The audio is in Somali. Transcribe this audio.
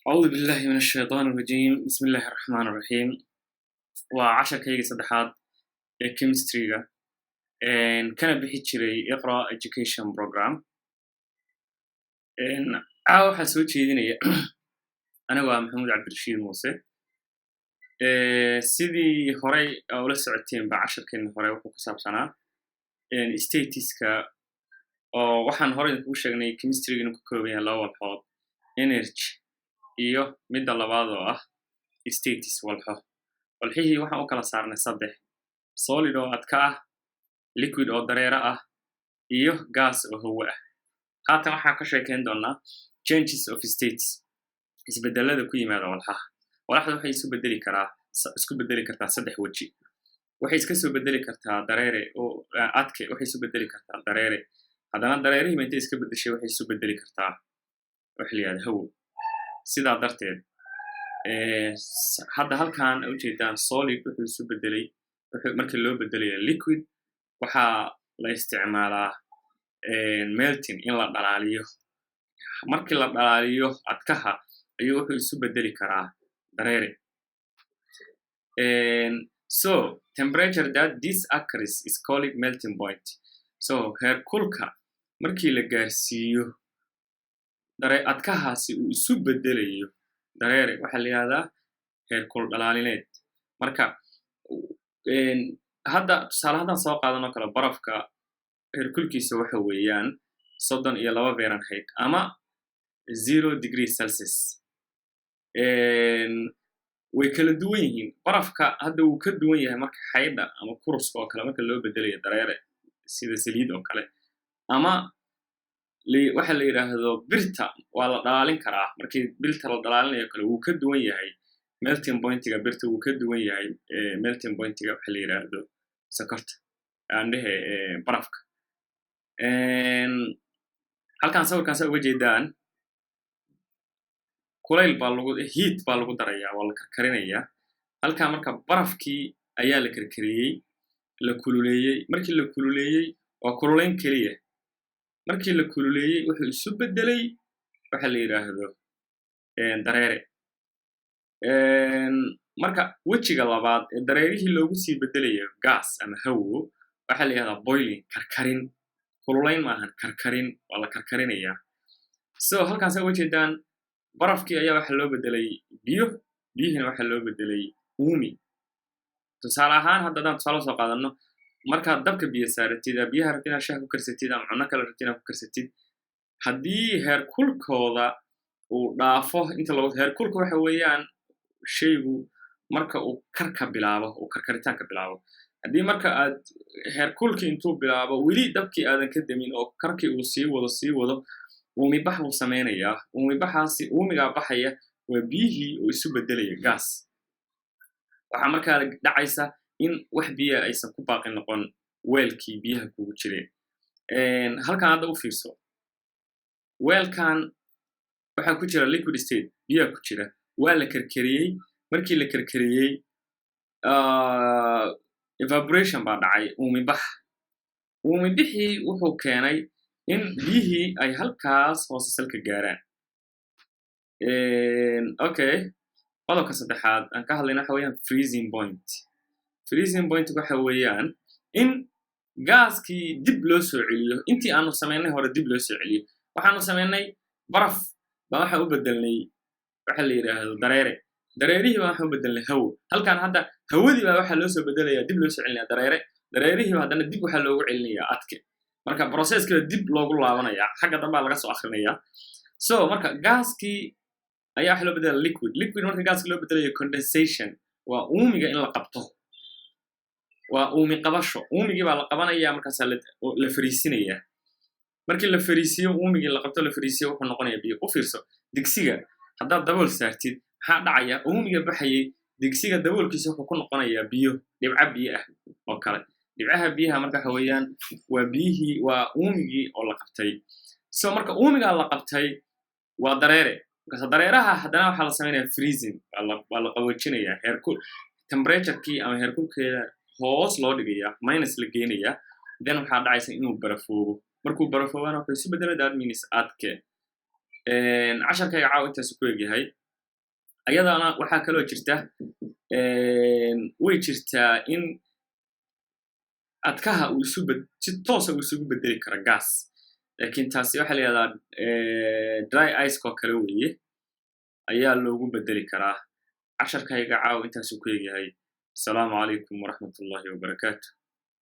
أعوذ بالله من الشيطان الرجيم بسم الله الرحمن الرحيم وعشركayga saddexaad ee chemistry-ga kana bixi jiray iqra education program waxaa soo jeedinaya anigu waa maxamuud cabdirashiid muuse sidii horey ula socoteenba casharkeena hore wuxuu ku saabsanaa statiska oo waxaan horey idinkugu sheegnay chemistry-ga inuu ka kooban yahay laba walxood energy iyo midda labaad oo ah status walxihii waxaan u kala saarnay saddex solid oo adka ah liquid oo dareere ah iyo gas oo hawo ah haatan waxaan ka sheekeyn doonaa changes of states isbedelada ku yimaada walxaha walxada waxay isku bedeli kartaa saddex waji waxay iska soo bedeli kartaa dareere oo adke waxay isu bedeli kartaa dareere haddana dareerihii intay iska bedeshay waxay isu bedeli kartaa waxa la yidhahda hawo sidaa darteed hadda halkan ujeedaan solid wuxuu isu bedelay markii loo bedelayo liquid waxaa la isticmaalaa melting in la dhalaaliyo markii la dhalaaliyo adkaha ayuu wuxuu isu bedeli karaa dareere so temperature that this occurs is called melting point so heerkulka markii la gaarsiiyo adkahaasi uu isu bedelayo dareere waxaa la yidhahdaa heerkul dhalaalineed marka hadda tusaale haddaan soo qaadanoo kale barafka heerkulkiisa waxa weeyaan 32 Fahrenheit ama 0 degree Celsius way kala duwan yihiin barafka hadda wuu ka duwan yahay marka xaydha ama kuruska oo kale marka loo bedelayo dareere sida saliid oo kale ama waxa la yiraahdo birta waa la dhalaalin karaa markii birta la dhalaalinayo kale wuu ka duwan yahay melting point-ga birta wuu ka duwan yahay melting point-ga waxa la yiraahdo sokorta aandehe barafka halkan sawirkan uga jeedaan kulayl baa heat baa lagu darayaa waa la karkarinayaa halkan marka barafkii ayaa la karkariyey la kululeeyey markii la kululeeyey waa kululayn keliya markii la kululeeyey wuxuu isu bedelay waxa la yiraahdo dareere marka wejiga labaad ee dareerihii loogu sii bedelayo gas ama hawo waxa la yiraahdaa boiling karkarin kululayn maahan karkarin waa la karkarinayaa so halkaas uga jeedaan barafkii ayaa waxa loo bedelay biyihina waxa loo bedelay uumi tusaale ahaan haddaan tusaale soo qaadano markaad dabka biyo saaratid biyaha rabtid inaad shaah ku karsatid ama cunno kale rabtid inaad ku karsatid haddii heerkulkooda uu dhaafo inta heerkulka waxa weeyaan shaygu marka uu karkaritaanka bilaabo haddii marka aad heerkulkii intuu bilaabo weli dabkii aadan ka demin oo karkii uu sii wado uumibax buu sameynayaa uumibaxaasi uumigaa baxaya waa biyihii oo isu bedelaya gas waxaa markaa dhacaysa in wax biyaha aysan ku baaqi noqon weelkii biyaha kugu jireen halkan hadda u fiirso weelkan waxaa ku jira liquid state biyaha ku jira waa la karkariyey markii la karkariyey evaporation baa dhacay uumibixii wuxuu keenay in biyihii ay halkaas hoose salka gaaraan okay qodobka saddexaad aan ka hadlayna waxa weeyaan freezing point waxa weeyaan in gaaskii dib loo soo celiyo intii aanu sameynay hore dib loo soo celiyo waxaanu sameynay baraf baa waxa u bedelnay waxa la yiraahdo dareerihii baa waxa u bedelnay hawo halkan hadda hawadii baa waxa loo soo bedelayaa dib loo soo celinayaa dareerihii baa haddana dib waxa loogu celinayaa adke marka processka dib loogu laabanayaa xagga dambe laga soo akhrinayaa so marka gaaskii ayaa waxa loo bedelay liquid marka gaaska loo bedelayo condensation waa uumiga in la qabto waa uumi qabasho uumigii baa la qabanayaa markaas la fariisinayaa markii la fariisiyo uumigii la qabto la fariisiyo wuxuu noqonayaa biyo u fiirso digsiga haddaad dabool saartid maxaa dhacaya uumiga baxayay digsiga daboolkiisa wuxuu ku noqonayaa biyo dhibca biyo ah oo kale dhibcaha biyaha marka waxa weeyaan waa biyihii waa uumigii oo la qabtay so marka uumigaa la qabtay waa dareere markaas dareeraha haddana waxaa la sameynayaa freezing waa la qaboojinayaa heerkul temperature-kii ama heerkulkeeda hoos loo dhigayaa minus la geenayaa then waxaa dhacaysa inuu barafoobo markuu barafoobana wuxuu isu bedelay that means adke casharkayga caawa intaas ku egyahay ayadana waxaa kaloo jirta way jirtaa in adkaha uu si toos ah isugu bedeli karo gas laakiin taasi waxa la yiraahdaa dry ice oo kale weeye ayaa loogu bedeli karaa casharkayga caaw intaas uu ku yahay. Assalamu alaykum wa rahmatullahi wa barakatuh.